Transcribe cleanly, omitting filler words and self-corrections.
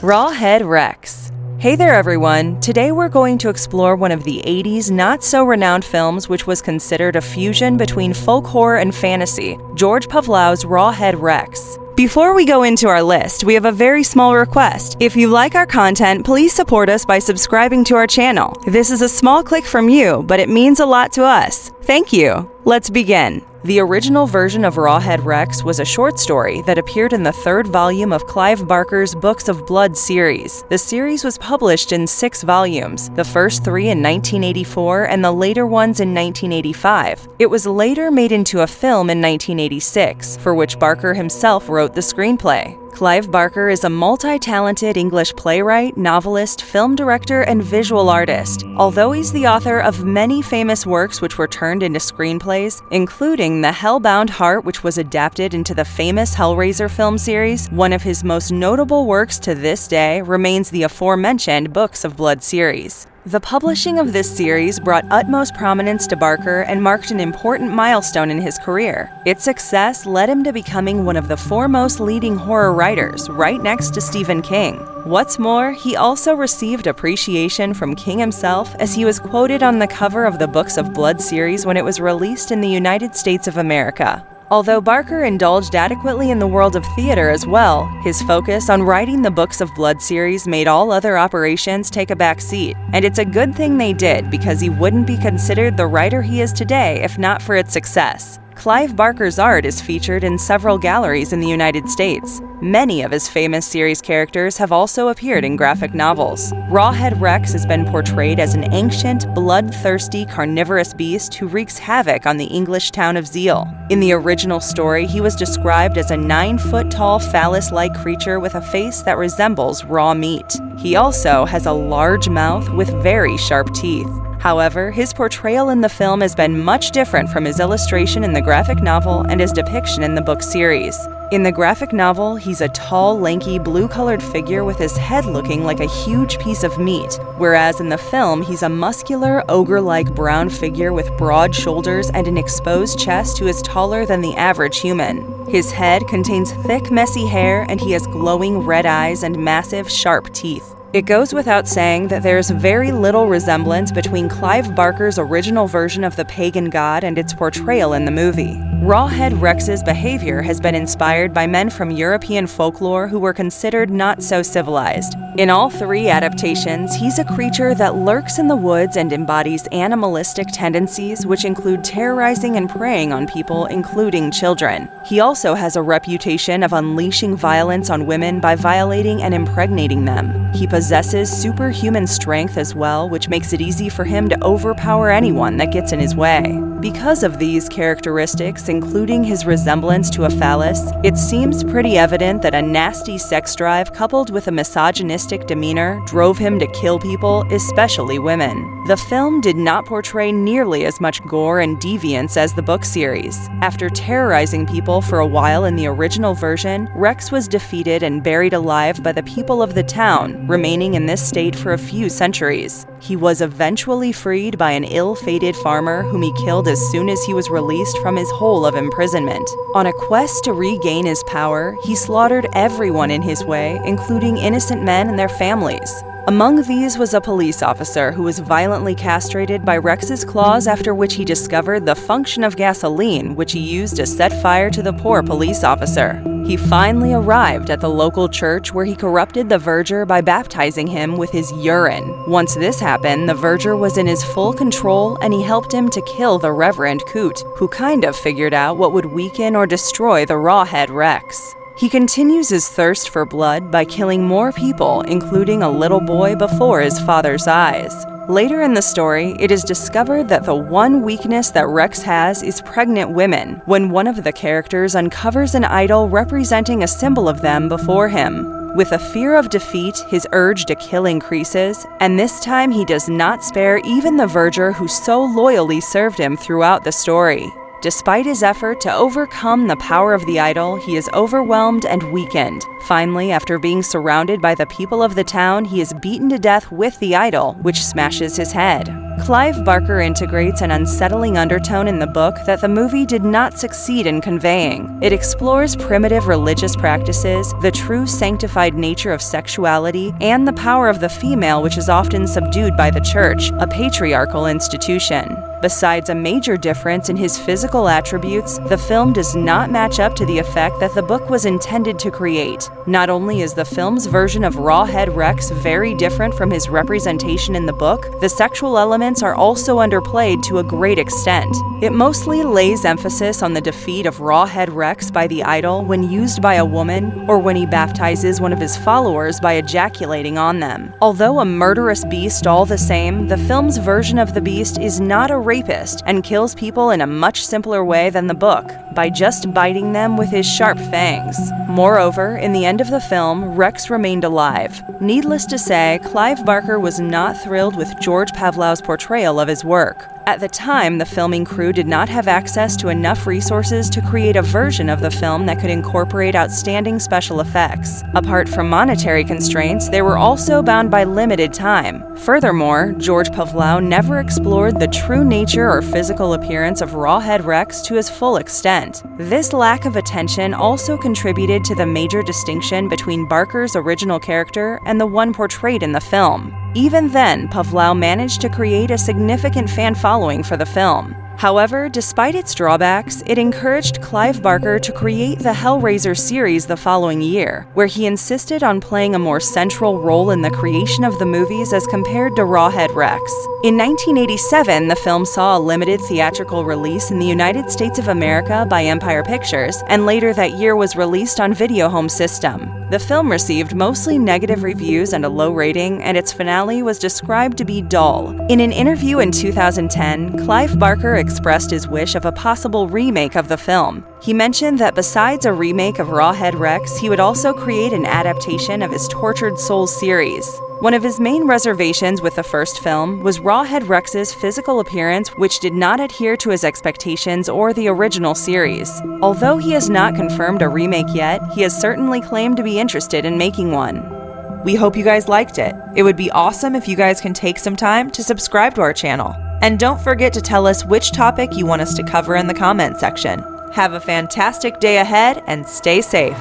Rawhead Rex. Hey there everyone, today we're going to explore one of the 80s not-so-renowned films which was considered a fusion between folk horror and fantasy, George Pavlou's Rawhead Rex. Before we go into our list, we have a very small request. If you like our content, please support us by subscribing to our channel. This is a small click from you, but it means a lot to us. Thank you. Let's begin. The original version of Rawhead Rex was a short story that appeared in the third volume of Clive Barker's Books of Blood series. The series was published in 6 volumes, the first 3 in 1984 and the later ones in 1985. It was later made into a film in 1986, for which Barker himself wrote the screenplay. Clive Barker is a multi-talented English playwright, novelist, film director, and visual artist. Although he's the author of many famous works which were turned into screenplays, including the Hellbound Heart, which was adapted into the famous Hellraiser film series, one of his most notable works to this day remains the aforementioned Books of Blood series. The publishing of this series brought utmost prominence to Barker and marked an important milestone in his career. Its success led him to becoming one of the foremost leading horror writers, right next to Stephen King. What's more, he also received appreciation from King himself, as he was quoted on the cover of the Books of Blood series when it was released in the United States of America. Although Barker indulged adequately in the world of theater as well, his focus on writing the Books of Blood series made all other operations take a back seat. And it's a good thing they did, because he wouldn't be considered the writer he is today if not for its success. Clive Barker's art is featured in several galleries in the United States. Many of his famous series characters have also appeared in graphic novels. Rawhead Rex has been portrayed as an ancient, bloodthirsty, carnivorous beast who wreaks havoc on the English town of Zeal. In the original story, he was described as a 9-foot-tall phallus-like creature with a face that resembles raw meat. He also has a large mouth with very sharp teeth. However, his portrayal in the film has been much different from his illustration in the graphic novel and his depiction in the book series. In the graphic novel, he's a tall, lanky, blue-colored figure with his head looking like a huge piece of meat, whereas in the film, he's a muscular, ogre-like brown figure with broad shoulders and an exposed chest who is taller than the average human. His head contains thick, messy hair, and he has glowing red eyes and massive, sharp teeth. It goes without saying that there is very little resemblance between Clive Barker's original version of the pagan god and its portrayal in the movie. Rawhead Rex's behavior has been inspired by men from European folklore who were considered not so civilized. In all 3 adaptations, he's a creature that lurks in the woods and embodies animalistic tendencies which include terrorizing and preying on people, including children. He also has a reputation of unleashing violence on women by violating and impregnating them. He possesses superhuman strength as well, which makes it easy for him to overpower anyone that gets in his way. Because of these characteristics, including his resemblance to a phallus, it seems pretty evident that a nasty sex drive coupled with a misogynistic demeanor drove him to kill people, especially women. The film did not portray nearly as much gore and deviance as the book series. After terrorizing people for a while in the original version, Rex was defeated and buried alive by the people of the town, remaining in this state for a few centuries. He was eventually freed by an ill-fated farmer whom he killed as soon as he was released from his hole of imprisonment. On a quest to regain his power, he slaughtered everyone in his way, including innocent men and their families. Among these was a police officer who was violently castrated by Rex's claws, after which he discovered the function of gasoline, which he used to set fire to the poor police officer. He finally arrived at the local church where he corrupted the verger by baptizing him with his urine. Once this happened, the verger was in his full control and he helped him to kill the Reverend Coot, who kind of figured out what would weaken or destroy the Rawhead Rex. He continues his thirst for blood by killing more people, including a little boy, before his father's eyes. Later in the story, it is discovered that the one weakness that Rex has is pregnant women, when one of the characters uncovers an idol representing a symbol of them before him. With a fear of defeat, his urge to kill increases, and this time he does not spare even the verger who so loyally served him throughout the story. Despite his effort to overcome the power of the idol, he is overwhelmed and weakened. Finally, after being surrounded by the people of the town, he is beaten to death with the idol, which smashes his head. Clive Barker integrates an unsettling undertone in the book that the movie did not succeed in conveying. It explores primitive religious practices, the true sanctified nature of sexuality, and the power of the female, which is often subdued by the church, a patriarchal institution. Besides a major difference in his physical attributes, the film does not match up to the effect that the book was intended to create. Not only is the film's version of Rawhead Rex very different from his representation in the book, the sexual elements are also underplayed to a great extent. It mostly lays emphasis on the defeat of Rawhead Rex by the idol when used by a woman, or when he baptizes one of his followers by ejaculating on them. Although a murderous beast all the same, the film's version of the beast is not a rapist and kills people in a much simpler way than the book, by just biting them with his sharp fangs. Moreover, in the end of the film, Rex remained alive. Needless to say, Clive Barker was not thrilled with George Pavlou's portrayal of his work. At the time, the filming crew did not have access to enough resources to create a version of the film that could incorporate outstanding special effects. Apart from monetary constraints, they were also bound by limited time. Furthermore, George Pavlou never explored the true nature or physical appearance of Rawhead Rex to his full extent. This lack of attention also contributed to the major distinction between Barker's original character and the one portrayed in the film. Even then, Pavlou managed to create a significant fan following for the film. However, despite its drawbacks, it encouraged Clive Barker to create the Hellraiser series the following year, where he insisted on playing a more central role in the creation of the movies as compared to Rawhead Rex. In 1987, the film saw a limited theatrical release in the United States of America by Empire Pictures, and later that year was released on Video Home System. The film received mostly negative reviews and a low rating, and its finale was described to be dull. In an interview in 2010, Clive Barker expressed his wish of a possible remake of the film. He mentioned that besides a remake of Rawhead Rex, he would also create an adaptation of his Tortured Souls series. One of his main reservations with the first film was Rawhead Rex's physical appearance, which did not adhere to his expectations or the original series. Although he has not confirmed a remake yet, he has certainly claimed to be interested in making one. We hope you guys liked it. It would be awesome if you guys can take some time to subscribe to our channel. And don't forget to tell us which topic you want us to cover in the comment section. Have a fantastic day ahead and stay safe.